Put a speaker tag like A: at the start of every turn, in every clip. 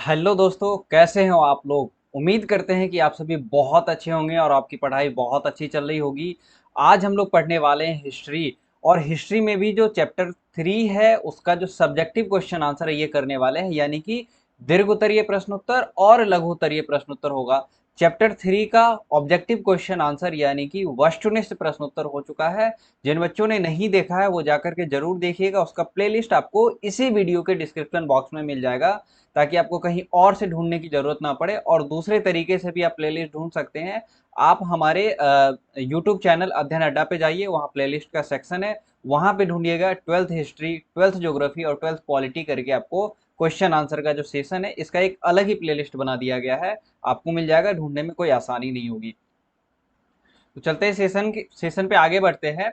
A: Hello दोस्तों, कैसे हो आप लोग। उम्मीद करते हैं कि आप सभी बहुत अच्छे होंगे और आपकी पढ़ाई बहुत अच्छी चल रही होगी। आज हम लोग पढ़ने वाले हैं हिस्ट्री। और हिस्ट्री में भी जो चैप्टर 3 है उसका जो सब्जेक्टिव क्वेश्चन आंसर है ये करने वाले हैं, यानी कि दीर्घ उत्तरीय प्रश्नोत्तर और लघु उत्तरीय प्रश्नोत्तर होगा। चैप्टर 3 का ऑब्जेक्टिव क्वेश्चन आंसर यानी कि वस्तुनिष्ठ प्रश्नोत्तर हो चुका है। जिन बच्चों ने नहीं देखा है वो जाकर के जरूर देखिएगा। उसका प्लेलिस्ट आपको इसी वीडियो के डिस्क्रिप्शन बॉक्स में मिल जाएगा, ताकि आपको कहीं और से ढूंढने की जरूरत ना पड़े। और दूसरे तरीके से भी आप प्लेलिस्ट ढूंढ सकते हैं। आप हमारे यूट्यूब चैनल अध्ययन अड्डा पे जाइए, वहाँ प्लेलिस्ट का सेक्शन है, वहाँ पे ढूंढिएगा 12th हिस्ट्री, 12th ज्योग्राफी और 12th पॉलिटी करके आपको क्वेश्चन आंसर का जो सेशन है इसका एक अलग ही प्लेलिस्ट बना दिया गया है। आपको मिल जाएगा, ढूंढने में कोई आसानी नहीं होगी। तो चलते हैं सेशन पे आगे बढ़ते हैं।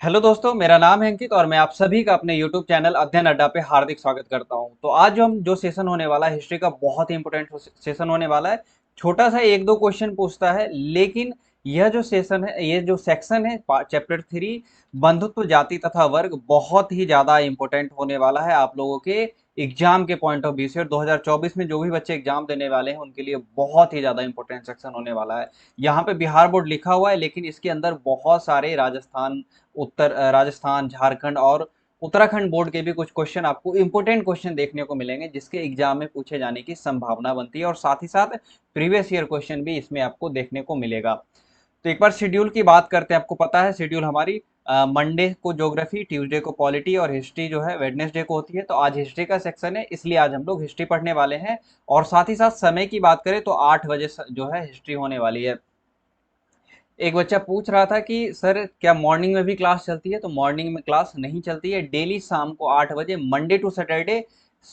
A: हेलो दोस्तों, मेरा नाम है अंकित और मैं आप सभी का अपने यूट्यूब चैनल अध्ययन अड्डा पे हार्दिक स्वागत करता हूं। तो आज जो सेशन होने वाला है हिस्ट्री का, बहुत ही इंपॉर्टेंट सेशन होने वाला है। छोटा सा एक दो क्वेश्चन पूछता है, लेकिन यह जो सेशन है, ये जो सेक्शन है चैप्टर 3 बंधुत्व जाति तथा वर्ग, बहुत ही ज्यादा इंपॉर्टेंट होने वाला है आप लोगों के एग्जाम के पॉइंट ऑफ व्यू से। और 2024 में जो भी बच्चे एग्जाम देने वाले हैं उनके लिए बहुत ही ज्यादा इंपॉर्टेंट सेक्शन होने वाला है। यहाँ पे बिहार बोर्ड लिखा हुआ है, लेकिन इसके अंदर बहुत सारे राजस्थान, झारखंड और उत्तराखंड बोर्ड के भी कुछ क्वेश्चन, आपको इंपॉर्टेंट क्वेश्चन देखने को मिलेंगे जिसके एग्जाम में पूछे जाने की संभावना बनती है। और साथ ही साथ प्रीवियस ईयर क्वेश्चन भी इसमें आपको देखने को मिलेगा। तो एक बार शेड्यूल की बात करते हैं। आपको पता है शेड्यूल हमारी मंडे को ज्योग्राफी, ट्यूसडे को पॉलिटी और हिस्ट्री जो है वेडनेसडे को होती है। तो आज हिस्ट्री का सेक्शन है, इसलिए आज हम लोग हिस्ट्री पढ़ने वाले हैं। और साथ ही साथ समय की बात करें तो 8 बजे जो है हिस्ट्री होने वाली है। एक बच्चा पूछ रहा था कि सर क्या मॉर्निंग में भी क्लास चलती है। तो मॉर्निंग में क्लास नहीं चलती है, डेली शाम को 8 बजे मंडे टू सैटरडे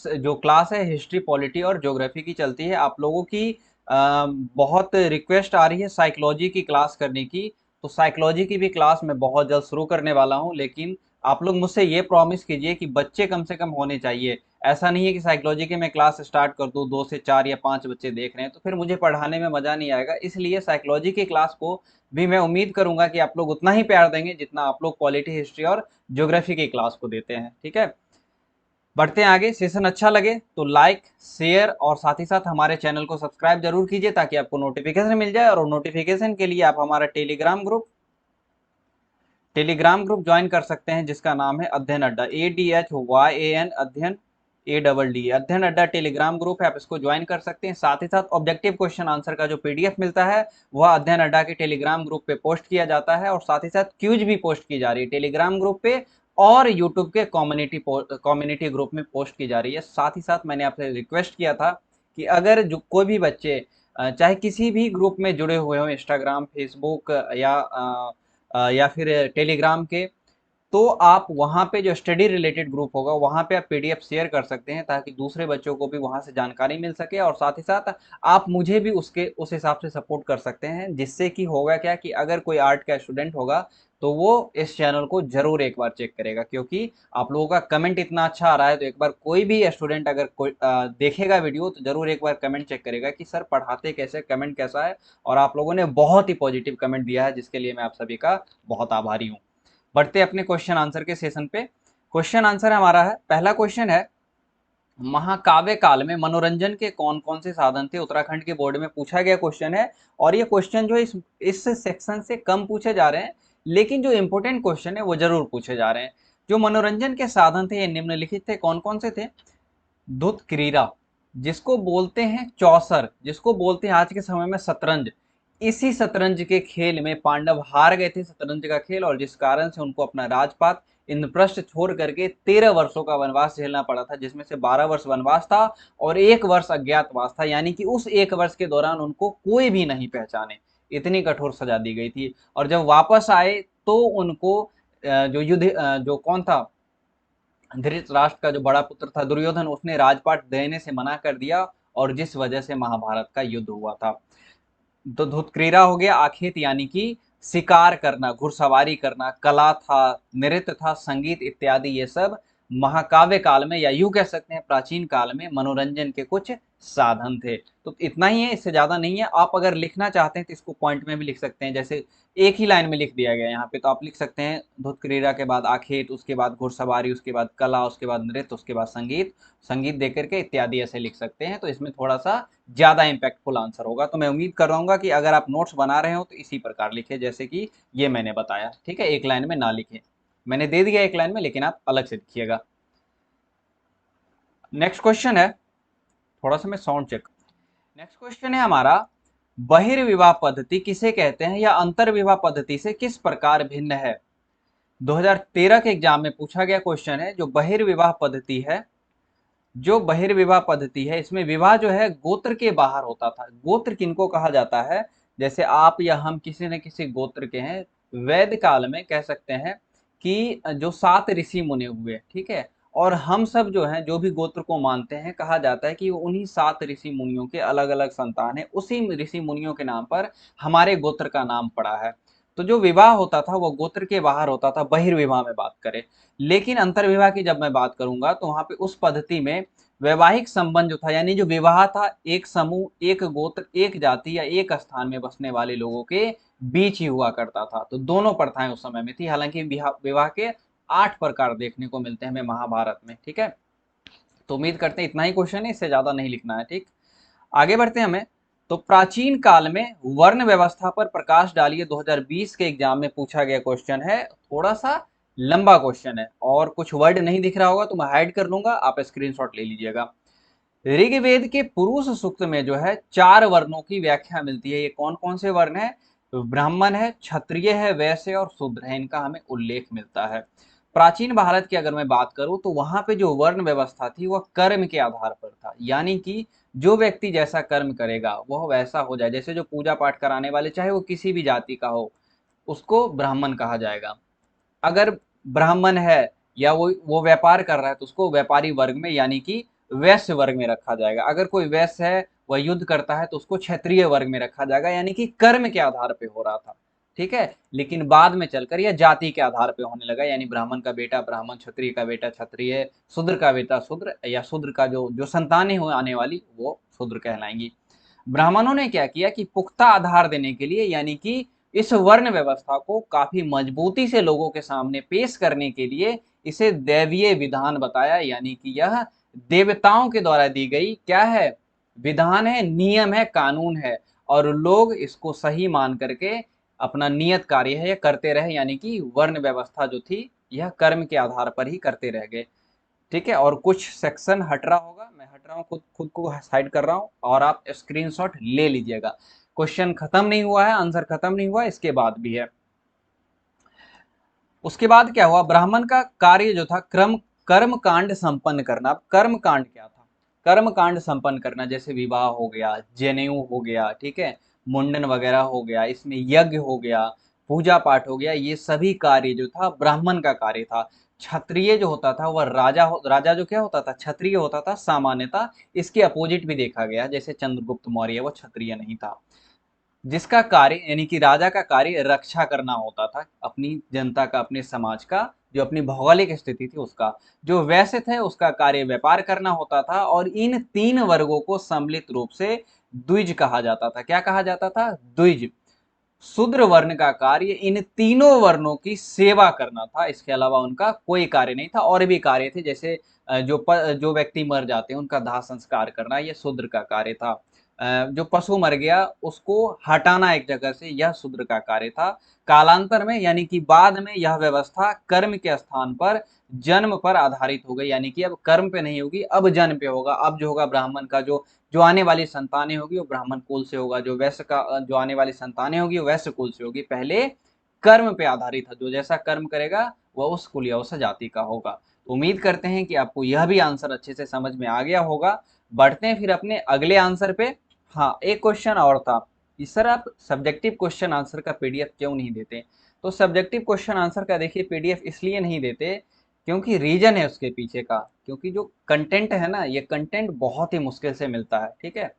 A: जो क्लास है हिस्ट्री, पॉलिटी और ज्योग्राफी की चलती है। आप लोगों की बहुत रिक्वेस्ट आ रही है साइकोलॉजी की क्लास करने की। तो साइकोलॉजी की भी क्लास मैं बहुत जल्द शुरू करने वाला हूँ, लेकिन आप लोग मुझसे ये प्रॉमिस कीजिए कि बच्चे कम से कम होने चाहिए। ऐसा नहीं है कि साइकोलॉजी की मैं क्लास स्टार्ट कर दूं, 2 से 4 या 5 बच्चे देख रहे हैं तो फिर मुझे पढ़ाने में मजा नहीं आएगा। इसलिए साइकोलॉजी की क्लास को भी मैं उम्मीद करूंगा कि आप लोग उतना ही प्यार देंगे जितना आप लोग पॉलिटी, हिस्ट्री और ज्योग्राफी की क्लास को देते हैं। ठीक है, बढ़ते हैं आगे। सेशन अच्छा लगे तो लाइक, शेयर और साथ ही साथ हमारे चैनल को सब्सक्राइब जरूर कीजिए, ताकि आपको नोटिफिकेशन मिल जाए। और नोटिफिकेशन के लिए आप हमारा टेलीग्राम ग्रुप ज्वाइन कर सकते हैं, जिसका नाम है अध्ययन अड्डा, ADHYAN अध्ययन, ADD अध्ययन अड्डा टेलीग्राम ग्रुप है। आप इसको ज्वाइन कर सकते हैं। साथ ही साथ ऑब्जेक्टिव क्वेश्चन आंसर का जो PDF मिलता है वह अध्ययन अड्डा के टेलीग्राम ग्रुप पे पोस्ट किया जाता है। और साथ ही साथ क्यूज भी पोस्ट की जा रही है टेलीग्राम ग्रुप पे और यूट्यूब के कम्युनिटी ग्रुप में पोस्ट की जा रही है। साथ ही साथ मैंने आपसे रिक्वेस्ट किया था कि अगर जो कोई भी बच्चे चाहे किसी भी ग्रुप में जुड़े हुए हो, इंस्टाग्राम, फेसबुक या फिर टेलीग्राम के, तो आप वहाँ पे जो स्टडी रिलेटेड ग्रुप होगा वहाँ पे आप PDF शेयर कर सकते हैं, ताकि दूसरे बच्चों को भी वहाँ से जानकारी मिल सके। और साथ ही साथ आप मुझे भी उसके उस हिसाब से सपोर्ट कर सकते हैं, जिससे कि होगा क्या कि अगर कोई आर्ट का स्टूडेंट होगा तो वो इस चैनल को जरूर एक बार चेक करेगा, क्योंकि आप लोगों का कमेंट इतना अच्छा आ रहा है। तो एक बार कोई भी स्टूडेंट अगर कोई देखेगा वीडियो तो जरूर एक बार कमेंट चेक करेगा कि सर पढ़ाते कैसे, कमेंट कैसा है। और आप लोगों ने बहुत ही पॉजिटिव कमेंट दिया है, जिसके लिए मैं आप सभी का बहुत आभारी हूँ। बढ़ते अपने क्वेश्चन आंसर के सेशन पे। क्वेश्चन आंसर हमारा है, पहला क्वेश्चन है, महाकाव्य काल में मनोरंजन के कौन कौन से साधन थे। उत्तराखंड के बोर्ड में पूछा गया क्वेश्चन है। और ये क्वेश्चन जो है इस सेक्शन से कम पूछे जा रहे हैं, लेकिन जो इंपॉर्टेंट क्वेश्चन है वो जरूर पूछे जा रहे हैं। जो मनोरंजन के साधन थे ये निम्नलिखित थे। कौन कौन से थे? धुत क्रीड़ा, जिसको बोलते हैं चौसर, जिसको बोलते हैं आज के समय में शतरंज। इसी शतरंज के खेल में पांडव हार गए थे, शतरंज का खेल, और जिस कारण से उनको अपना राजपाट इंद्रप्रस्थ छोड़ करके 13 वर्षों का वनवास झेलना पड़ा था, जिसमें से 12 वर्ष वनवास था और 1 वर्ष अज्ञातवास था। यानी कि उस 1 वर्ष के दौरान उनको कोई भी नहीं पहचाने, इतनी कठोर सजा दी गई थी। और जब वापस आए तो उनको जो कौन था, धृतराष्ट्र का जो बड़ा पुत्र था दुर्योधन, उसने राजपाट देने से मना कर दिया, और जिस वजह से महाभारत का युद्ध हुआ था। तो धुतक्रीड़ा हो गया आखेट, यानी कि शिकार करना, घुड़सवारी करना, कला था, नृत्य था, संगीत इत्यादि, ये सब महाकाव्य काल में, या यूं कह सकते हैं प्राचीन काल में, मनोरंजन के कुछ साधन थे। तो इतना ही है, इससे ज्यादा नहीं है। आप अगर लिखना चाहते हैं तो इसको पॉइंट में भी लिख सकते हैं, जैसे एक ही लाइन में लिख दिया गया यहाँ पे, तो आप लिख सकते हैं धुत क्रीड़ा के बाद आखेट, उसके बाद घुड़सवारी, उसके बाद कला, उसके बाद नृत्य, उसके बाद संगीत, संगीत दे करके इत्यादि ऐसे लिख सकते हैं। तो इसमें थोड़ा सा ज्यादा इम्पैक्टफुल आंसर होगा। तो मैं उम्मीद कर रहा हूँ कि अगर आप नोट्स बना रहे हो तो इसी प्रकार लिखे जैसे कि ये मैंने बताया, ठीक है, एक लाइन में ना लिखे, मैंने दे दिया एक लाइन में, लेकिन आप अलग से लिखिएगा। नेक्स्ट क्वेश्चन है, थोड़ा सा मैं साउंड चेक। नेक्स्ट क्वेश्चन है हमारा, बहिर्विवाह पद्धति किसे कहते हैं या अंतर्विवाह पद्धति से किस प्रकार भिन्न है। 2013 के एग्जाम में पूछा गया क्वेश्चन है। जो बहिर्विवाह पद्धति है, जो बहिर्विवाह पद्धति है, इसमें विवाह जो है गोत्र के बाहर होता था। गोत्र किनको कहा जाता है, जैसे आप या हम किसी न किसी गोत्र के हैं। वैद काल में कह सकते हैं कि जो 7 ऋषि मुनि हुए, ठीक है, और हम सब जो हैं, जो भी गोत्र को मानते हैं, कहा जाता है कि उन्हीं 7 ऋषि मुनियों के अलग अलग संतान है, उसी ऋषि मुनियों के नाम पर हमारे गोत्र का नाम पड़ा है। तो जो विवाह होता था वो गोत्र के बाहर होता था, बहिर्विवाह में बात करें। लेकिन अंतर्विवाह की जब मैं बात करूंगा तो वहां पे उस पद्धति में वैवाहिक संबंध जो था, यानी जो विवाह था, एक समूह, एक गोत्र, एक जाति या एक स्थान में बसने वाले लोगों के बीच ही हुआ करता था। तो दोनों प्रथाएं उस समय में थी। हालांकि विवाह के 8 प्रकार देखने को मिलते हैं हमें महाभारत में, ठीक है। तो उम्मीद करते हैं इतना ही क्वेश्चन है, इससे ज्यादा नहीं लिखना है, ठीक। आगे बढ़ते हैं हमें। तो प्राचीन काल में वर्ण व्यवस्था पर प्रकाश डालिए 2020 के एग्जाम में पूछा गया क्वेश्चन है। थोड़ा सा लंबा क्वेश्चन है और कुछ वर्ड नहीं दिख रहा होगा तो मैं हाइड कर लूंगा, आप स्क्रीनशॉट ले लीजिएगा। ऋग्वेद के पुरुष सूक्त में जो है 4 वर्णों की व्याख्या मिलती है। ये कौन कौन से वर्ण है, तो ब्राह्मण है, क्षत्रिय है, वैश्य और शूद्र है, इनका हमें उल्लेख मिलता है। प्राचीन भारत की अगर मैं बात करूं तो वहां पे जो वर्ण व्यवस्था थी वह कर्म के आधार पर था, यानी कि जो व्यक्ति जैसा कर्म करेगा वह वैसा हो जाए। जैसे जो पूजा पाठ कराने वाले, चाहे वो किसी भी जाति का हो, उसको ब्राह्मण कहा जाएगा। अगर ब्राह्मण है या वो व्यापार कर रहा है तो उसको व्यापारी वर्ग में, यानी कि वैश्य वर्ग में रखा जाएगा। अगर कोई वैश्य है, वह युद्ध करता है, तो उसको क्षत्रिय वर्ग में रखा जाएगा, यानी कि कर्म के आधार पे हो रहा था, ठीक है। लेकिन बाद में चलकर यह जाति के आधार पे होने लगा, यानी ब्राह्मण का बेटा ब्राह्मण, क्षत्रिय का बेटा क्षत्रिय, शूद्र का बेटा शूद्र, या शूद्र का जो जो संतानें हो आने वाली वो शूद्र कहलाएंगी। ब्राह्मणों ने क्या किया कि पुख्ता आधार देने के लिए, यानी कि इस वर्ण व्यवस्था को काफी मजबूती से लोगों के सामने पेश करने के लिए इसे दैवीय विधान बताया, यानी कि यह देवताओं के द्वारा दी गई क्या है, विधान है, नियम है, कानून है, और लोग इसको सही मान करके अपना नियत कार्य है करते रहे, यानी कि वर्ण व्यवस्था जो थी यह कर्म के आधार पर ही करते रह गए, ठीक है। और कुछ सेक्शन हट रहा होगा, मैं हट रहा हूँ, खुद खुद को साइड कर रहा हूँ, और आप स्क्रीनशॉट ले लीजिएगा। क्वेश्चन खत्म नहीं हुआ है, आंसर खत्म नहीं हुआ है, इसके बाद भी है। उसके बाद क्या हुआ, ब्राह्मण का कार्य जो था कर्म कांड संपन्न करना। अब कर्म कांड क्या था, कर्म कांड संपन्न करना, जैसे विवाह हो गया, जनेऊ हो गया, ठीक है, मुंडन वगैरह हो गया, इसमें यज्ञ हो गया, पूजा पाठ हो गया, ये सभी कार्य जो था ब्राह्मण का कार्य था। क्षत्रिय जो होता था वह राजा जो क्या होता था, क्षत्रिय होता था सामान्यता। इसके अपोजिट भी देखा गया, जैसे चंद्रगुप्त मौर्य, वो क्षत्रिय नहीं था। जिसका कार्य, यानी कि राजा का कार्य रक्षा करना होता था अपनी जनता का, अपने समाज का, जो अपनी भौगोलिक स्थिति थी उसका। जो वैश्य थे उसका कार्य व्यापार करना होता था। और इन 3 वर्गों को सम्मिलित रूप से द्विज कहा जाता था। क्या कहा जाता था, द्विज। शूद्र वर्ण का कार्य इन तीनों वर्णों की सेवा करना था, इसके अलावा उनका कोई कार्य नहीं था। और भी कार्य थे, जैसे जो व्यक्ति मर जाते हैं उनका दाह संस्कार करना, यह शूद्र का कार्य था। जो पशु मर गया उसको हटाना एक जगह से, यह शूद्र का कार्य था। कालांतर में, यानी कि बाद में, यह व्यवस्था कर्म के स्थान पर जन्म पर आधारित हो गई, यानी कि अब कर्म पे नहीं होगी, अब जन्म पे होगा। अब जो होगा ब्राह्मण का जो जो आने वाली संतानें होगी वो ब्राह्मण कुल से होगा, जो वैश्य का जो आने वाली संतानें होगी वो वैश्य कुल से होगी। पहले कर्म पे आधारित था, जो जैसा कर्म करेगा वह उस कुल या उस जाति का होगा। उम्मीद करते हैं कि आपको यह भी आंसर अच्छे से समझ में आ गया होगा। बढ़ते हैं फिर अपने अगले आंसर पे। हाँ, एक क्वेश्चन और था कि सर आप सब्जेक्टिव क्वेश्चन आंसर का पीडीएफ क्यों नहीं देते। तो सब्जेक्टिव क्वेश्चन आंसर का देखिए पीडीएफ इसलिए नहीं देते क्योंकि रीजन है उसके पीछे का। क्योंकि जो कंटेंट है ना, ये कंटेंट बहुत ही मुश्किल से मिलता है, ठीक है,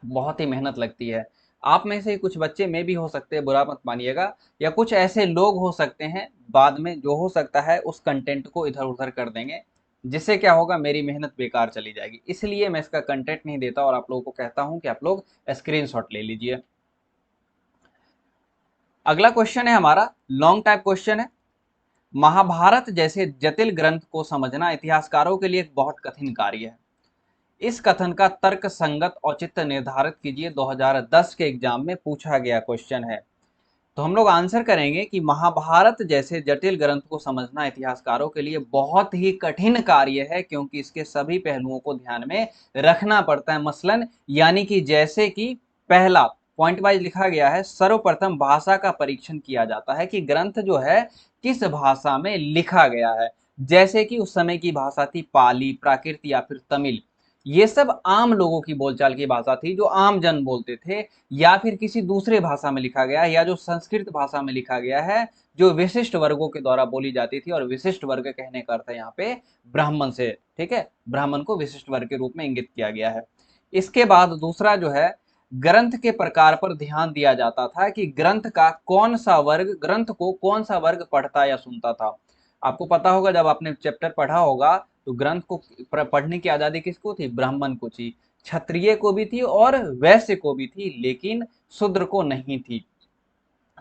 A: बहुत ही मेहनत लगती है। आप में से कुछ बच्चे में भी हो सकते हैं, बुरा मत मानिएगा, या कुछ ऐसे लोग हो सकते हैं बाद में, जो हो सकता है उस कंटेंट को इधर उधर कर देंगे, जिससे क्या होगा, मेरी मेहनत बेकार चली जाएगी। इसलिए मैं इसका कंटेंट नहीं देता और आप लोगों को कहता हूं कि आप लोग स्क्रीनशॉट ले लीजिए। अगला क्वेश्चन है हमारा लॉन्ग टाइप क्वेश्चन है। महाभारत जैसे जटिल ग्रंथ को समझना इतिहासकारों के लिए एक बहुत कठिन कार्य है। इस कथन का तर्क संगत औचित्य निर्धारित कीजिए। 2010 के एग्जाम में पूछा गया क्वेश्चन है। तो हम लोग आंसर करेंगे कि महाभारत जैसे जटिल ग्रंथ को समझना इतिहासकारों के लिए बहुत ही कठिन कार्य है, क्योंकि इसके सभी पहलुओं को ध्यान में रखना पड़ता है। मसलन यानी कि जैसे कि पहला पॉइंट वाइज लिखा गया है, सर्वप्रथम भाषा का परीक्षण किया जाता है कि ग्रंथ जो है किस भाषा में लिखा गया है। जैसे कि उस समय की भाषा थी पाली, प्राकृत या फिर तमिल। ये सब आम लोगों की बोलचाल की भाषा थी जो आम जन बोलते थे, या फिर किसी दूसरे भाषा में लिखा गया है, या जो संस्कृत भाषा में लिखा गया है जो विशिष्ट वर्गों के द्वारा बोली जाती थी। और विशिष्ट वर्ग कहने का अर्थ है यहाँ पे ब्राह्मण से, ठीक है, ब्राह्मण को विशिष्ट वर्ग के रूप में इंगित किया गया है। इसके बाद दूसरा जो है, ग्रंथ के प्रकार पर ध्यान दिया जाता था कि ग्रंथ का कौन सा वर्ग, ग्रंथ को कौन सा वर्ग पढ़ता या सुनता था। आपको पता होगा, जब आपने चैप्टर पढ़ा होगा, तो ग्रंथ को पढ़ने की आजादी किसको थी, ब्राह्मण को थी, क्षत्रिय को भी थी और वैश्य को भी थी, लेकिन शूद्र को नहीं थी।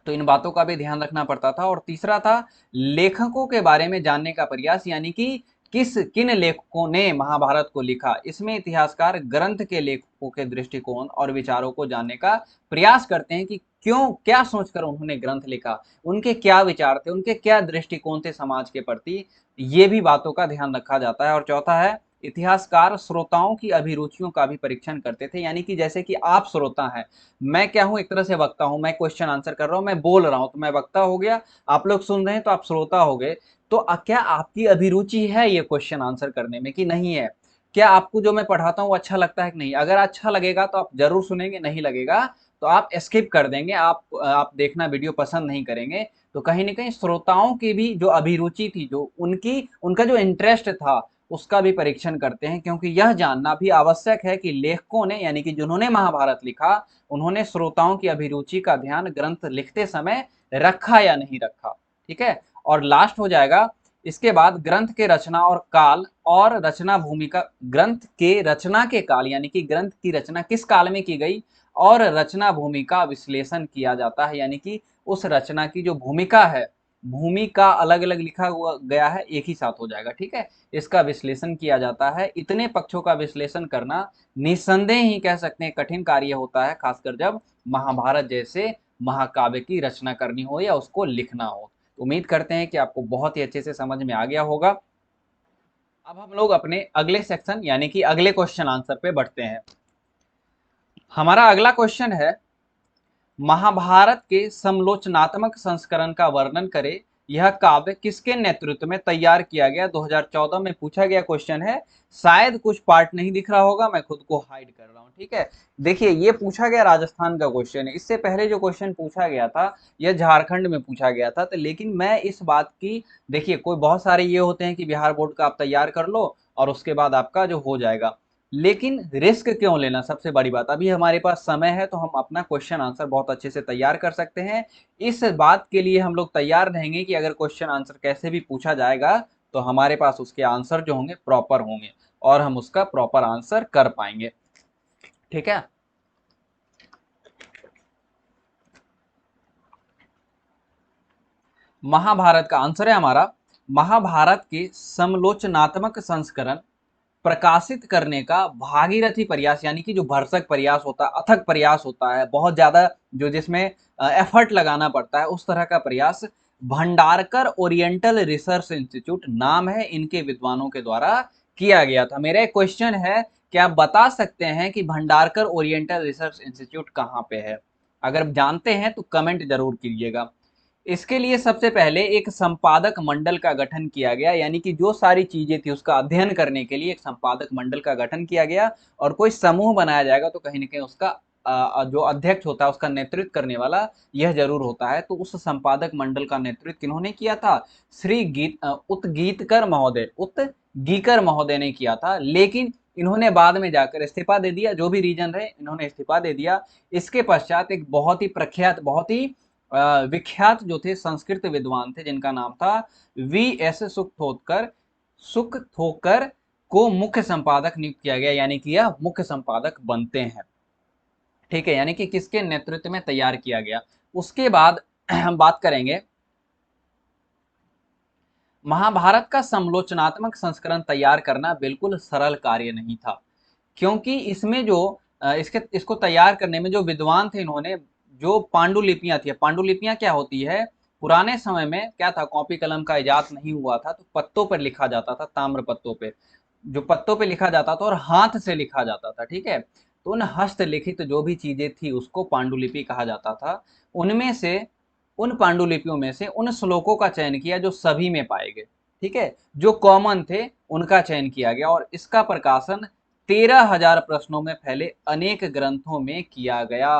A: तो इन बातों का भी ध्यान रखना पड़ता था। और तीसरा था लेखकों के बारे में जानने का प्रयास, यानी कि किन लेखकों ने महाभारत को लिखा। इसमें इतिहासकार ग्रंथ के लेखकों के दृष्टिकोण और विचारों को जानने का प्रयास करते हैं कि क्यों, क्या सोचकर उन्होंने ग्रंथ लिखा, उनके क्या विचार थे, उनके क्या दृष्टिकोण थे समाज के प्रति। ये भी बातों का ध्यान रखा जाता है। और चौथा है, इतिहासकार श्रोताओं की अभिरुचियों का भी परीक्षण करते थे। यानी कि जैसे कि आप श्रोता हैं, मैं क्या हूं, एक तरह से वक्ता हूं, मैं क्वेश्चन आंसर कर रहा हूं, मैं बोल रहा हूं, तो मैं वक्ता हो गया, आप लोग सुन रहे हैं तो आप श्रोता हो गए। तो क्या आपकी अभिरुचि है ये क्वेश्चन आंसर करने में कि नहीं है? क्या आपको जो मैं पढ़ाता हूँ अच्छा लगता है कि नहीं? अगर अच्छा लगेगा तो आप जरूर सुनेंगे, नहीं लगेगा तो आप स्किप कर देंगे, आप देखना वीडियो पसंद नहीं करेंगे। तो कहीं ना कहीं श्रोताओं की भी जो अभिरुचि थी, जो उनका जो इंटरेस्ट था, उसका भी परीक्षण करते हैं, क्योंकि यह जानना भी आवश्यक है कि लेखकों ने, यानी कि जिन्होंने महाभारत लिखा, उन्होंने श्रोताओं की अभिरुचि का ध्यान ग्रंथ लिखते समय रखा या नहीं रखा। ठीक है। और लास्ट हो जाएगा इसके बाद ग्रंथ के रचना और काल और रचना भूमिका, ग्रंथ के रचना के काल, यानी कि ग्रंथ की रचना किस काल में की गई, और रचना भूमिका विश्लेषण किया जाता है। यानी कि उस रचना की जो भूमिका है, भूमिका अलग अलग लिखा हुआ गया है, एक ही साथ हो जाएगा, ठीक है, इसका विश्लेषण किया जाता है। इतने पक्षों का विश्लेषण करना निसंदेह ही कह सकते हैं कठिन कार्य होता है, खासकर जब महाभारत जैसे महाकाव्य की रचना करनी हो या उसको लिखना हो। उम्मीद करते हैं कि आपको बहुत ही अच्छे से समझ में आ गया होगा। अब हम लोग अपने अगले सेक्शन यानी कि अगले क्वेश्चन आंसर पे बढ़ते हैं। हमारा अगला क्वेश्चन है, महाभारत के समलोचनात्मक संस्करण का वर्णन करें। यह काव्य किसके नेतृत्व में तैयार किया गया? 2014 में पूछा गया क्वेश्चन है। शायद कुछ पार्ट नहीं दिख रहा होगा, मैं खुद को हाइड कर रहा हूं, ठीक है। देखिए, ये पूछा गया राजस्थान का क्वेश्चन है। इससे पहले जो क्वेश्चन पूछा गया था, यह झारखंड में पूछा गया था। तो लेकिन मैं इस बात की, देखिए, कोई बहुत सारे ये होते हैं कि बिहार बोर्ड का आप तैयार कर लो और उसके बाद आपका जो हो जाएगा, लेकिन रिस्क क्यों लेना? सबसे बड़ी बात, अभी हमारे पास समय है तो हम अपना क्वेश्चन आंसर बहुत अच्छे से तैयार कर सकते हैं। इस बात के लिए हम लोग तैयार रहेंगे कि अगर क्वेश्चन आंसर कैसे भी पूछा जाएगा तो हमारे पास उसके आंसर जो होंगे प्रॉपर होंगे और हम उसका प्रॉपर आंसर कर पाएंगे, ठीक है। महाभारत का आंसर है हमारा, महाभारत के समलोचनात्मक संस्करण प्रकाशित करने का भागीरथी प्रयास, यानी कि जो भरसक प्रयास होता है, अथक प्रयास होता है, बहुत ज्यादा जो जिसमें एफर्ट लगाना पड़ता है, उस तरह का प्रयास भंडारकर ओरिएंटल रिसर्च इंस्टीट्यूट नाम है, इनके विद्वानों के द्वारा किया गया था। मेरा एक क्वेश्चन है, क्या आप बता सकते हैं कि भंडारकर ओरिएंटल रिसर्च इंस्टीट्यूट कहाँ पे है? अगर जानते हैं तो कमेंट जरूर कीजिएगा। इसके लिए सबसे पहले एक संपादक मंडल का गठन किया गया, यानी कि जो सारी चीजें थी उसका अध्ययन करने के लिए एक संपादक मंडल का गठन किया गया और कोई समूह बनाया जाएगा, तो कहीं ना कहीं उसका जो अध्यक्ष होता है, उसका नेतृत्व करने वाला यह जरूर होता है। तो उस संपादक मंडल का नेतृत्व किन्होंने किया था? श्री उत्गीतकर महोदय, उत्गीकर महोदय ने किया था। लेकिन इन्होंने बाद में जाकर इस्तीफा दे दिया, जो भी रीजन रहे, इन्होंने इस्तीफा दे दिया। इसके पश्चात एक बहुत ही प्रख्यात, बहुत ही विख्यात जो थे संस्कृत विद्वान थे, जिनका नाम था वी एस सुखोत्कर। सुख थोकर को मुख्य संपादक नियुक्त किया गया, यानी कि यह मुख्य संपादक बनते हैं। ठीक है, यानी कि किसके नेतृत्व में तैयार किया गया। उसके बाद हम बात करेंगे, महाभारत का समालोचनात्मक संस्करण तैयार करना बिल्कुल सरल कार्य नहीं था, क्योंकि इसमें जो इसको तैयार करने में जो विद्वान थे, इन्होंने जो पांडुलिपियां थी, पांडुलिपियां क्या होती है, पुराने समय में क्या था, कॉपी कलम का इजाद नहीं हुआ था, तो पत्तों पर लिखा जाता था, ताम्र पत्तों पे, जो पत्तों पे लिखा जाता था और हाथ से लिखा जाता था। ठीक है, तो उन हस्तलिखित जो भी चीजें थी उसको पांडुलिपि कहा जाता था। उनमें से, उन पांडुलिपियों में से उन श्लोकों का चयन किया जो सभी में पाए गए। ठीक है, जो कॉमन थे उनका चयन किया गया, और इसका प्रकाशन 13,000 प्रश्नों में फैले अनेक ग्रंथों में किया गया।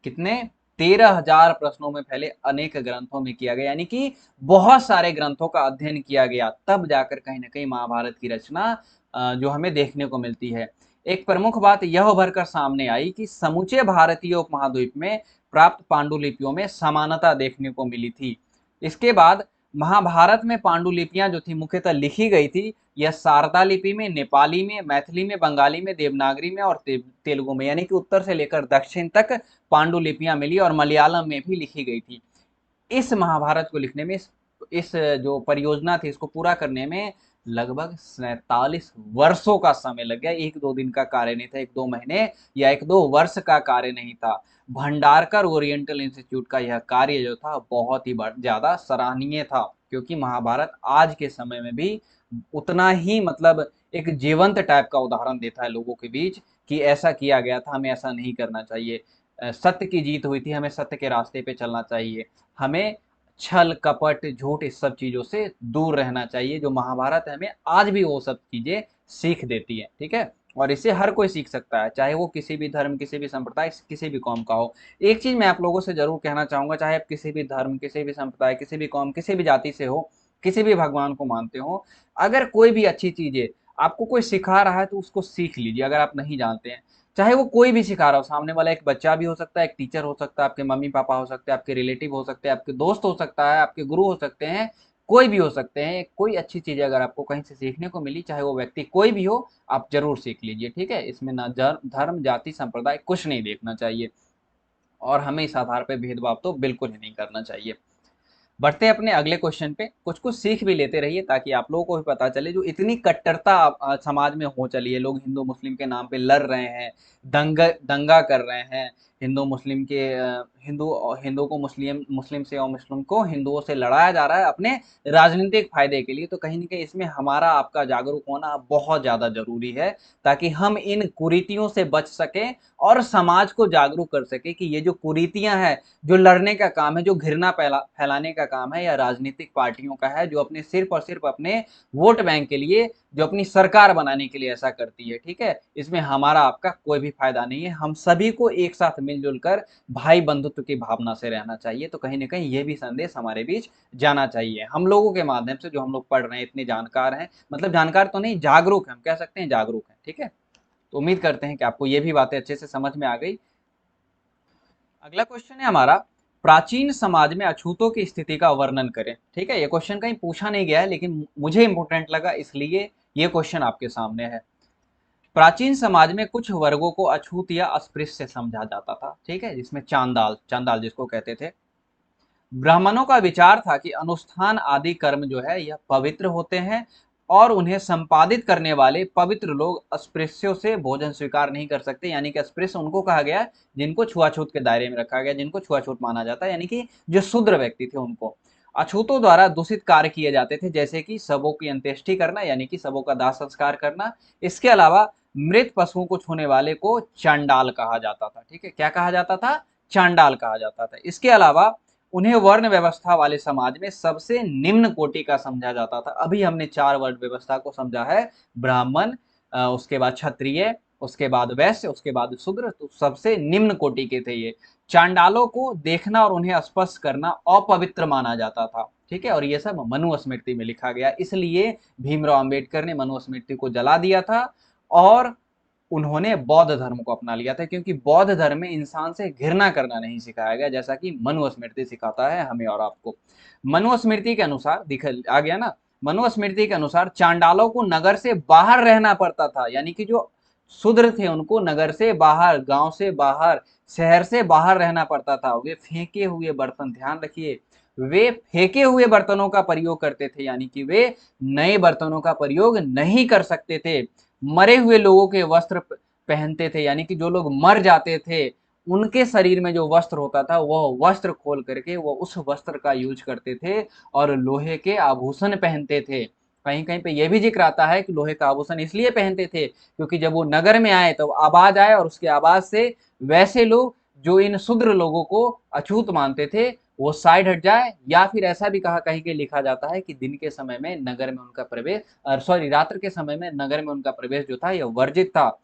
A: कितने? 13,000 प्रश्नों में फैले अनेक ग्रंथों में किया गया, यानी कि बहुत सारे ग्रंथों का अध्ययन किया गया, तब जाकर कहीं ना कहीं महाभारत की रचना जो हमें देखने को मिलती है। एक प्रमुख बात यह उभर कर सामने आई कि समूचे भारतीय उपमहाद्वीप में प्राप्त पांडुलिपियों में समानता देखने को मिली थी। इसके बाद महाभारत में पांडुलिपियां जो थी मुख्यतः लिखी गई थी, यह शारदा लिपि में, नेपाली में, मैथिली में, बंगाली में, देवनागरी में और तेलुगु में, यानी कि उत्तर से लेकर दक्षिण तक पांडुलिपियां मिली, और मलयालम में भी लिखी गई थी। इस महाभारत को लिखने में, इस जो परियोजना थी इसको पूरा करने में लगभग 47 वर्षों का समय लग गया। एक दो दिन का कार्य नहीं था, एक दो महीने या एक दो वर्ष का कार्य नहीं था। भंडारकर ओरिएंटल इंस्टीट्यूट का यह कार्य जो था बहुत ही ज्यादा सराहनीय था, क्योंकि महाभारत आज के समय में भी उतना ही मतलब एक जीवंत टाइप का उदाहरण देता है लोगों के बीच कि ऐसा किया गया था, हमें ऐसा नहीं करना चाहिए। सत्य की जीत हुई थी, हमें सत्य के रास्ते पे चलना चाहिए, हमें छल कपट झूठ इस सब चीजों से दूर रहना चाहिए। जो महाभारत है हमें आज भी वो सब चीजें सीख देती है। ठीक है, और इसे हर कोई सीख सकता है, चाहे वो किसी भी धर्म, किसी भी संप्रदाय, किसी भी कौम का हो। एक चीज मैं आप लोगों से जरूर कहना चाहूंगा, चाहे आप किसी भी धर्म, किसी भी संप्रदाय, किसी भी कौम, किसी भी जाति से हो, किसी भी भगवान को मानते हो, अगर कोई भी अच्छी चीज है आपको कोई सिखा रहा है तो उसको सीख लीजिए। अगर आप नहीं जानते हैं, चाहे वो कोई भी सिखा रहा हो, सामने वाला एक बच्चा भी हो सकता है, एक टीचर हो सकता है, आपके मम्मी पापा हो सकते हैं, आपके रिलेटिव हो सकते हैं, आपके दोस्त हो सकता है, आपके गुरु हो सकते हैं, कोई भी हो सकते हैं। कोई अच्छी चीज अगर आपको कहीं से सीखने को मिली, चाहे वो व्यक्ति कोई भी हो, आप जरूर सीख लीजिए। ठीक है, इसमें ना धर्म जाति संप्रदाय कुछ नहीं देखना चाहिए, और हमें इस आधार पर भेदभाव तो बिल्कुल ही नहीं करना चाहिए। बढ़ते हैं अपने अगले क्वेश्चन पे, कुछ कुछ सीख भी लेते रहिए ताकि आप लोगों को भी पता चले। जो इतनी कट्टरता समाज में हो चली है, लोग हिंदू मुस्लिम के नाम पे लड़ रहे हैं, दंगा कर रहे हैं, हिंदू मुस्लिम के हिंदू को मुस्लिम, मुस्लिम से और मुस्लिम को हिंदुओं से लड़ाया जा रहा है अपने राजनीतिक फायदे के लिए। तो कहीं ना कहीं इसमें हमारा आपका जागरूक होना बहुत ज्यादा जरूरी है, ताकि हम इन कुरीतियों से बच सके और समाज को जागरूक कर सके कि ये जो कुरीतियां हैं, जो लड़ने का काम है, जो घृणा फैलाने का काम है, या राजनीतिक पार्टियों का है, जो अपने सिर्फ और सिर्फ अपने वोट बैंक के लिए, जो अपनी सरकार बनाने के लिए ऐसा करती है। ठीक है, इसमें हमारा आपका कोई भी फायदा नहीं है। हम सभी को एक साथ मिलजुल कर भाई बंधुत्व की भावना से रहना चाहिए। तो कहीं ना कहीं ये भी संदेश हमारे बीच जाना चाहिए, हम लोगों के माध्यम से, जो हम लोग पढ़ रहे हैं, इतने जानकार हैं, मतलब जानकार तो नहीं, जागरूक हैं, हम कह सकते हैं जागरूक हैं। ठीक है, तो उम्मीद करते हैं कि आपको ये भी बातें अच्छे से समझ में आ गई। अगला क्वेश्चन है हमारा, प्राचीन समाज में अछूतों की स्थिति का वर्णन करें। ठीक है, ये क्वेश्चन कहीं पूछा नहीं गया है, लेकिन मुझे इंपॉर्टेंट लगा इसलिए ये क्वेश्चन आपके सामने है। प्राचीन समाज में कुछ वर्गों को अछूत या अस्पृश्य समझा जाता था। ठीक है, जिसमें चांदाल, चांदाल जिसको कहते थे। ब्राह्मणों का विचार था कि अनुष्ठान आदि कर्म जो है यह पवित्र होते हैं, और उन्हें संपादित करने वाले पवित्र लोग अस्पृश्यों से भोजन स्वीकार नहीं कर सकते। यानी कि अस्पृश्य उनको कहा गया जिनको छुआछूत के दायरे में रखा गया, जिनको छुआछूत माना जाता है, यानी कि जो शूद्र व्यक्ति थे उनको। अछूतों द्वारा दूषित कार्य किए जाते थे, जैसे कि शवों की अंत्येष्टि करना, यानी कि शवों का दाह संस्कार करना। इसके अलावा मृत पशुओं को छूने वाले को चांडाल कहा जाता था। ठीक है, क्या कहा जाता था? चांडाल कहा जाता था। इसके अलावा उन्हें वर्ण व्यवस्था वाले समाज में सबसे निम्न कोटि का समझा जाता था। अभी हमने 4 वर्ण व्यवस्था को समझा है, ब्राह्मण, उसके बाद क्षत्रिय, उसके बाद वैश्य, उसके बाद शूद्र, तो सबसे निम्न कोटि के थे ये। चांडालों को देखना और उन्हें स्पर्श करना अपवित्र माना जाता था। ठीक है, और ये सब मनुस्मृति में लिखा गया, इसलिए भीमराव अंबेडकर ने मनुस्मृति को जला दिया था, और उन्होंने बौद्ध धर्म को अपना लिया था, क्योंकि बौद्ध धर्म में इंसान से घृणा करना नहीं सिखाया गया, जैसा कि मनुस्मृति सिखाता है हमें और आपको। मनुस्मृति के अनुसार दिख आ गया ना, मनुस्मृति के अनुसार चांडालों को नगर से बाहर रहना पड़ता था, यानी कि जो शूद्र थे उनको नगर से बाहर, गांव से बाहर, शहर से बाहर रहना पड़ता था। वे फेंके हुए बर्तन, ध्यान रखिए, वे फेंके हुए बर्तनों का प्रयोग करते थे, यानी कि वे नए बर्तनों का प्रयोग नहीं कर सकते थे। मरे हुए लोगों के वस्त्र पहनते थे, यानी कि जो लोग मर जाते थे उनके शरीर में जो वस्त्र होता था वह वस्त्र खोल करके वो उस वस्त्र का यूज करते थे और लोहे के आभूषण पहनते थे। कहीं कहीं पे यह भी जिक्र आता है कि लोहे का आभूषण इसलिए पहनते थे क्योंकि जब वो नगर में आए तो आवाज आए और उसके आवाज से वैसे लोग जो इन शूद्र लोगों को अछूत मानते थे वो साइड हट जाए, या फिर ऐसा भी कहा कहीं के लिखा जाता है कि दिन के समय में नगर में उनका प्रवेश, सॉरी, रात्र के समय में नगर में उनका प्रवेश जो था यह वर्जित था।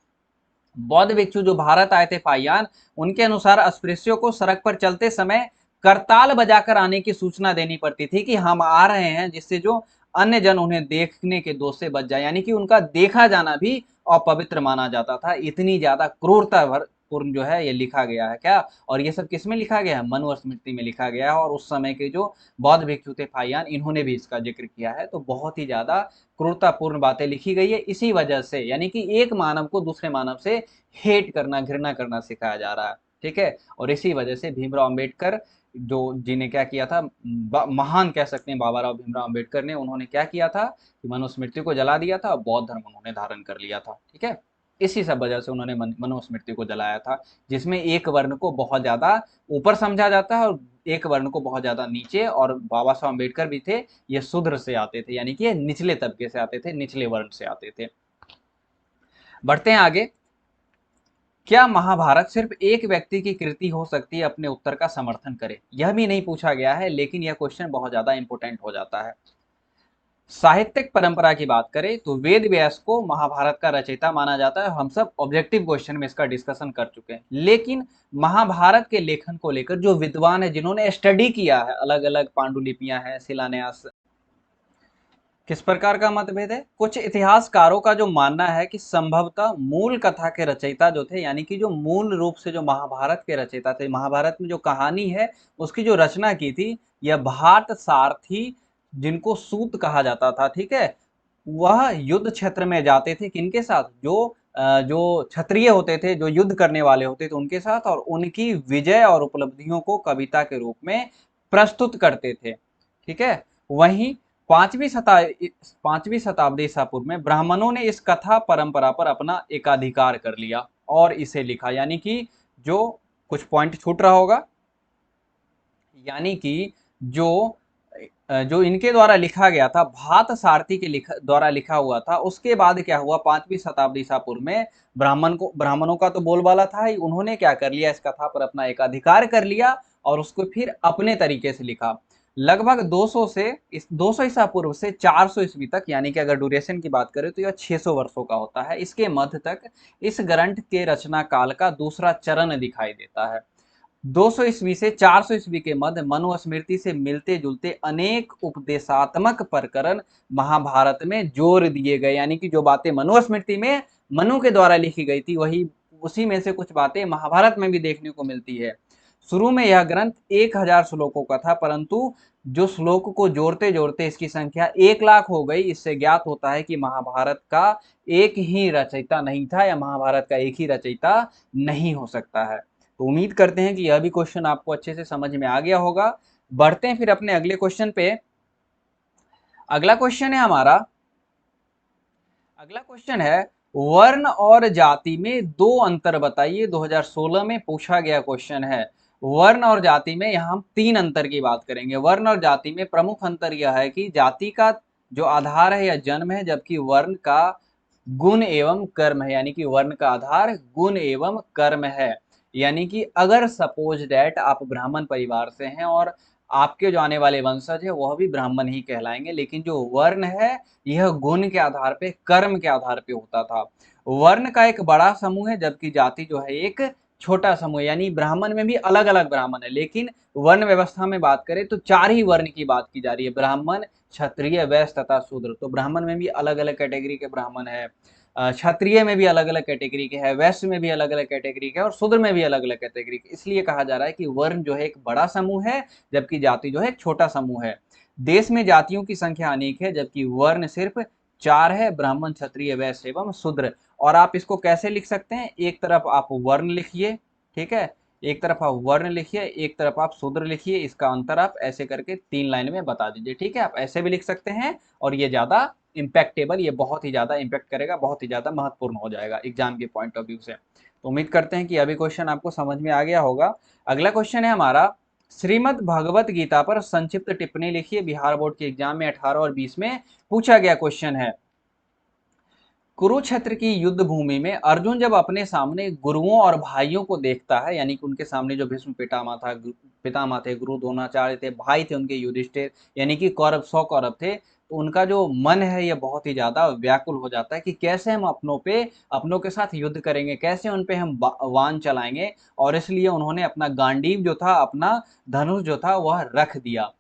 A: बौद्ध भिक्षु जो भारत आए थे फाइयान, उनके अनुसार अस्पृश्यों को सड़क पर चलते समय करताल बजाकर आने की सूचना देनी पड़ती थी कि हम आ रहे हैं, जिससे जो अन्य जन उन्हें देखने के दोष से बच जाए, यानी कि उनका देखा जाना भी अपवित्र माना जाता था। इतनी ज्यादा क्रूरता पूर्ण जो है ये लिखा गया है क्या, और ये सब किसमें लिखा गया है, मनुस्मृति में लिखा गया है। और उस समय के जो बौद्ध भिक्षु थे फाइयान, इन्होंने भी इसका जिक्र किया है। तो बहुत ही ज्यादा क्रूरतापूर्ण बातें लिखी गई है इसी वजह से, यानी कि एक मानव को दूसरे मानव से हेट करना, घृणा करना सिखाया जा रहा है, ठीक है। और इसी वजह से भीमराव अंबेडकर जो जिन्हें क्या किया था, महान कह सकते हैं बाबा राव भीमराव अंबेडकर ने, उन्होंने क्या किया था कि मनुस्मृति को जला दिया था, बौद्ध धर्म उन्होंने धारण कर लिया था, ठीक है। इसी सब वजह से उन्होंने मनुस्मृति को जलाया था, जिसमें एक वर्ण को बहुत ज्यादा ऊपर समझा जाता है और एक वर्ण को बहुत ज्यादा नीचे। और बाबा साहब अम्बेडकर भी थे, ये शूद्र से आते थे, यानी कि ये निचले तबके से आते थे, निचले वर्ण से आते थे। बढ़ते हैं आगे। क्या महाभारत सिर्फ एक व्यक्ति की कृति हो सकती है अपने उत्तर का समर्थन करे, यह भी नहीं पूछा गया है, लेकिन यह क्वेश्चन बहुत ज्यादा इंपॉर्टेंट हो जाता है। साहित्यिक परंपरा की बात करें तो वेद व्यास को महाभारत का रचयिता माना जाता है। हम सब ऑब्जेक्टिव क्वेश्चन में इसका डिस्कशन कर चुके हैं, लेकिन महाभारत के लेखन को लेकर जो विद्वान है, जिन्होंने स्टडी किया है, अलग अलग पांडुलिपियां हैं, शिलान्यास, किस प्रकार का मतभेद है। कुछ इतिहासकारों का जो मानना है कि संभवतः मूल कथा के रचयिता जो थे, यानी कि जो मूल रूप से जो महाभारत के रचयिता थे, महाभारत में जो कहानी है उसकी जो रचना की थी, यह भाट सारथी, जिनको सूत कहा जाता था, ठीक है। वह युद्ध क्षेत्र में जाते थे किनके साथ, जो क्षत्रिय होते थे, जो युद्ध करने वाले होते थे उनके साथ, और उनकी विजय और उपलब्धियों को कविता के रूप में प्रस्तुत करते थे, ठीक है। वहीं पांचवी शताब्दी ईसा पूर्व में ब्राह्मणों ने इस कथा परंपरा पर अपना एकाधिकार कर लिया और इसे लिखा, यानी कि जो कुछ पॉइंट छूट रहा होगा, यानी कि जो इनके द्वारा लिखा गया था, भात सारथी के द्वारा लिखा हुआ था, उसके बाद क्या हुआ, पांचवी शताब्दी ईसा पूर्व में ब्राह्मणों का तो बोलबाला था ही, उन्होंने क्या कर लिया, इस कथा पर अपना एकाधिकार कर लिया और उसको फिर अपने तरीके से लिखा। लगभग 200 ईसा पूर्व से 400 ईस्वी तक, यानी कि अगर ड्यूरेशन की बात करें तो यह 600 वर्षों का होता है। इसके मध्य तक इस ग्रंथ के रचना काल का दूसरा चरण दिखाई देता है। 200 ईस्वी से 400 ईस्वी के मध्य मनुस्मृति से मिलते जुलते अनेक उपदेशात्मक प्रकरण महाभारत में जोड़ दिए गए, यानी कि जो बातें मनुस्मृति में मनु के द्वारा लिखी गई थी, वही उसी में से कुछ बातें महाभारत में भी देखने को मिलती है। शुरू में यह ग्रंथ 1000 श्लोकों का था, परंतु जो श्लोक को जोड़ते जोड़ते इसकी संख्या 1 लाख हो गई। इससे ज्ञात होता है कि महाभारत का एक ही रचयिता नहीं था, या महाभारत का एक ही रचयिता नहीं हो सकता है। तो उम्मीद करते हैं कि यह भी क्वेश्चन आपको अच्छे से समझ में आ गया होगा। बढ़ते हैं फिर अपने अगले क्वेश्चन पे। अगला क्वेश्चन है हमारा, अगला क्वेश्चन है वर्ण और जाति में दो अंतर बताइए। 2016 में पूछा गया क्वेश्चन है। वर्ण और जाति में यहाँ हम 3 अंतर की बात करेंगे। वर्ण और जाति में प्रमुख अंतर यह है कि जाति का जो आधार है या जन्म है, जबकि वर्ण का गुण एवं कर्म है, यानी कि वर्ण का आधार गुण एवं कर्म है। यानी कि अगर सपोज दैट आप ब्राह्मण परिवार से हैं और आपके जो आने वाले वंशज है वह भी ब्राह्मण ही कहलाएंगे, लेकिन जो वर्ण है यह गुण के आधार पे, कर्म के आधार पे होता था। वर्ण का एक बड़ा समूह है, जबकि जाति जो है एक छोटा समूह है। यानी ब्राह्मण में भी अलग अलग ब्राह्मण है, लेकिन वर्ण व्यवस्था में बात करें तो 4 ही वर्ण की बात की जा रही है, ब्राह्मण, क्षत्रिय, वैश्य तथा शूद्र। तो ब्राह्मण में भी अलग अलग कैटेगरी के ब्राह्मण है, क्षत्रिय में भी अलग अलग कैटेगरी के है, वैश्य में भी अलग अलग कैटेगरी के है, और शूद्र में भी अलग अलग कैटेगरी के। इसलिए कहा जा रहा है कि वर्ण जो है एक बड़ा समूह है, जबकि जाति जो है एक छोटा समूह है। देश में जातियों की संख्या अनेक है जबकि वर्ण सिर्फ 4 है, ब्राह्मण, क्षत्रिय, वैश्य एवं शूद्र। और आप इसको कैसे लिख सकते हैं, एक तरफ आप वर्ण लिखिए, ठीक है, एक तरफ आप वर्ण लिखिए, एक तरफ आप शूद्र लिखिए, इसका अंतर आप ऐसे करके 3 लाइन में बता दीजिए, ठीक है। आप ऐसे भी लिख सकते हैं और ये ज्यादा इम्पैक्टेबल, ये बहुत ही ज्यादा इम्पैक्ट करेगा, बहुत ही ज्यादा महत्वपूर्ण हो जाएगा एग्जाम के पॉइंट ऑफ व्यू से। तो उम्मीद करते हैं कि अभी क्वेश्चन आपको समझ में आ गया होगा। अगला क्वेश्चन है हमारा, श्रीमद् भगवत गीता पर संक्षिप्त टिप्पणी लिखिए। बिहार बोर्ड के एग्जाम में 18 और 20 में पूछा गया क्वेश्चन है। कुरुक्षेत्र की युद्ध भूमि में अर्जुन जब अपने सामने गुरुओं और भाइयों को देखता है, यानी कि उनके सामने जो भीष्म पितामह थे, गुरु द्रोणाचार्य थे, भाई थे उनके युधिष्ठिर, यानी कि कौरव 100 कौरव थे, तो उनका जो मन है ये बहुत ही ज्यादा व्याकुल हो जाता है कि कैसे हम अपनों के साथ युद्ध करेंगे, कैसे उन पे हम वान चलाएंगे। और इसलिए उन्होंने अपना गांडीव जो था, अपना धनुष जो था वह रख दिया।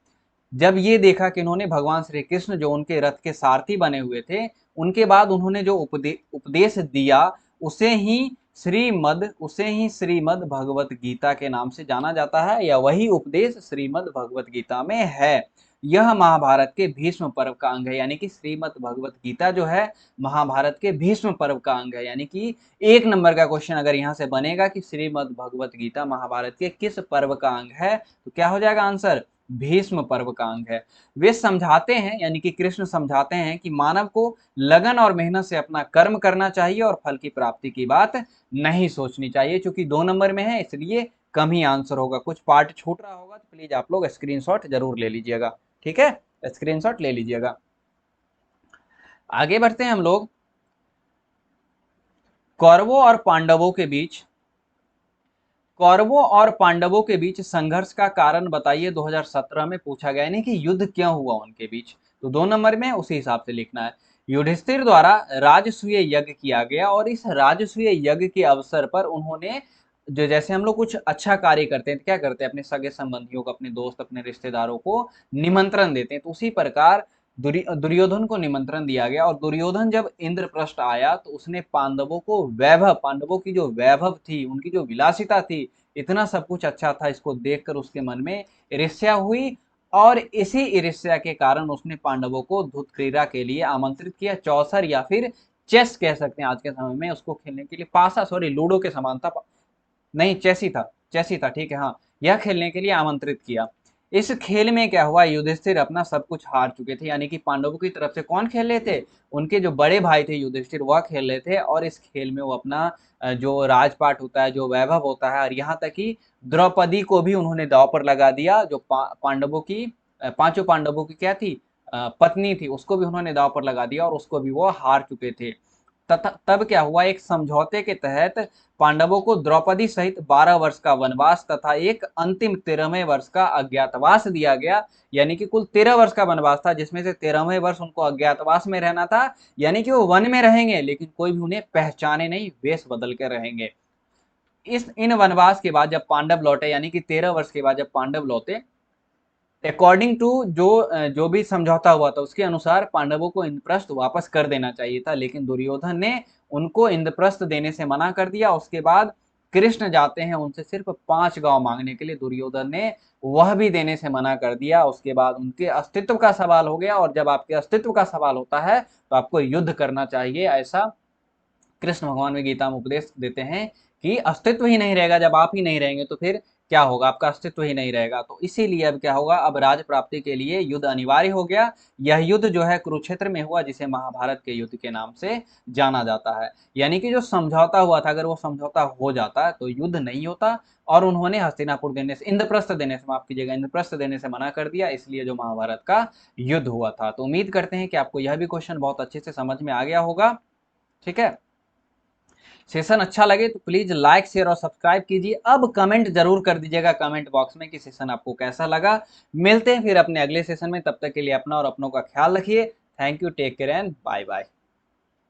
A: जब ये देखा कि इन्होंने भगवान श्री कृष्ण जो उनके रथ के सारथी बने हुए थे, उनके बाद उन्होंने जो उपदेश दिया उसे ही श्रीमद भगवत गीता के नाम से जाना जाता है, या वही उपदेश श्रीमद भगवत गीता में है। यह महाभारत के भीष्म पर्व का अंग है, यानी कि श्रीमद भगवत गीता जो है महाभारत के भीष्म पर्व का अंग है। यानी कि 1 नंबर का क्वेश्चन अगर यहाँ से बनेगा कि श्रीमद भगवत गीता महाभारत के किस पर्व का अंग है, तो क्या हो जाएगा आंसर, भीष्म पर्व का अंग है। वे समझाते हैं, यानी कि कृष्ण समझाते हैं कि मानव को लगन और मेहनत से अपना कर्म करना चाहिए और फल की प्राप्ति की बात नहीं सोचनी चाहिए। चूंकि 2 नंबर में है इसलिए कम ही आंसर होगा, कुछ पार्ट छूट रहा होगा तो प्लीज आप लोग स्क्रीनशॉट जरूर ले लीजिएगा, ठीक है, स्क्रीनशॉट ले लीजिएगा। आगे बढ़ते हैं हम लोग। कौरवों और पांडवों के बीच संघर्ष का कारण बताइए, 2017 में पूछा गया, यानी कि युद्ध क्यों हुआ उनके बीच। तो 2 नंबर में उसी हिसाब से लिखना है। युधिष्ठिर द्वारा राजसूय यज्ञ किया गया और इस राजसूय यज्ञ के अवसर पर उन्होंने, जो जैसे हम लोग कुछ अच्छा कार्य करते हैं तो क्या करते हैं, अपने सगे संबंधियों को, अपने दोस्त, अपने रिश्तेदारों को निमंत्रण देते हैं, तो उसी प्रकार दुर्योधन को निमंत्रण दिया गया। और दुर्योधन जब इंद्रप्रस्थ आया तो उसने पांडवों को वैभव, पांडवों की जो वैभव थी, उनकी जो विलासिता थी, इतना सब कुछ अच्छा था, इसको देखकर उसके मन में ईर्ष्या हुई। और इसी ईर्ष्या के कारण उसने पांडवों को धूत क्रीड़ा के लिए आमंत्रित किया। चौसर या फिर चेस कह सकते हैं आज के समय में उसको, खेलने के लिए, पासा सॉरी लूडो के समान था, नहीं चेस ही था, ठीक है, हाँ, यह खेलने के लिए आमंत्रित किया। इस खेल में क्या हुआ, युधिष्ठिर अपना सब कुछ हार चुके थे, यानी कि पांडवों की तरफ से कौन खेल रहे थे, उनके जो बड़े भाई थे युधिष्ठिर, वह खेल रहे थे। और इस खेल में वो अपना जो राजपाट होता है, जो वैभव होता है, और यहाँ तक कि द्रौपदी को भी उन्होंने दांव पर लगा दिया, जो पांडवों की, पांचों पांडवों की क्या थी, पत्नी थी, उसको भी उन्होंने दांव पर लगा दिया और उसको भी वो हार चुके थे। तब क्या हुआ, एक समझौते के तहत पांडवों को द्रौपदी सहित 12 वर्ष का वनवास तथा एक अंतिम 13वें वर्ष का अज्ञातवास दिया गया। यानी कि कुल 13 वर्ष का वनवास था, जिसमें से 13वें वर्ष उनको अज्ञातवास में रहना था, यानी कि वो वन में रहेंगे लेकिन कोई भी उन्हें पहचाने नहीं, वेश बदल के रहेंगे। इन वनवास के बाद जब पांडव लौटे, यानी कि 13 वर्ष के बाद जब पांडव लौटे, अकॉर्डिंग टू जो भी समझौता हुआ था उसके अनुसार पांडवों को इंद्रप्रस्थ वापस कर देना चाहिए था, लेकिन दुर्योधन ने उनको इंद्रप्रस्थ देने से मना कर दिया। उसके बाद कृष्ण जाते हैं उनसे सिर्फ 5 गांव मांगने के लिए, दुर्योधन ने वह भी देने से मना कर दिया। उसके बाद उनके अस्तित्व का सवाल हो गया, और जब आपके अस्तित्व का सवाल होता है तो आपको युद्ध करना चाहिए, ऐसा कृष्ण भगवान में गीता में उपदेश देते हैं कि अस्तित्व ही नहीं रहेगा, जब आप ही नहीं रहेंगे तो फिर क्या होगा, आपका अस्तित्व ही नहीं रहेगा। तो इसीलिए अब क्या होगा, अब राज प्राप्ति के लिए युद्ध अनिवार्य हो गया। यह युद्ध जो है कुरुक्षेत्र में हुआ, जिसे महाभारत के युद्ध के नाम से जाना जाता है। यानी कि जो समझौता हुआ था, अगर वो समझौता हो जाता तो युद्ध नहीं होता, और उन्होंने हस्तिनापुर देने से, इंद्रप्रस्थ देने से, माफ कीजिएगा, इंद्रप्रस्थ देने से मना कर दिया, इसलिए जो महाभारत का युद्ध हुआ था। तो उम्मीद करते हैं कि आपको यह भी क्वेश्चन बहुत अच्छे से समझ में आ गया होगा, ठीक है। सेशन अच्छा लगे तो प्लीज लाइक, शेयर और सब्सक्राइब कीजिए। अब कमेंट जरूर कर दीजिएगा कमेंट बॉक्स में कि सेशन आपको कैसा लगा। मिलते हैं फिर अपने अगले सेशन में, तब तक के लिए अपना और अपनों का ख्याल रखिए। Thank you, take care and bye bye.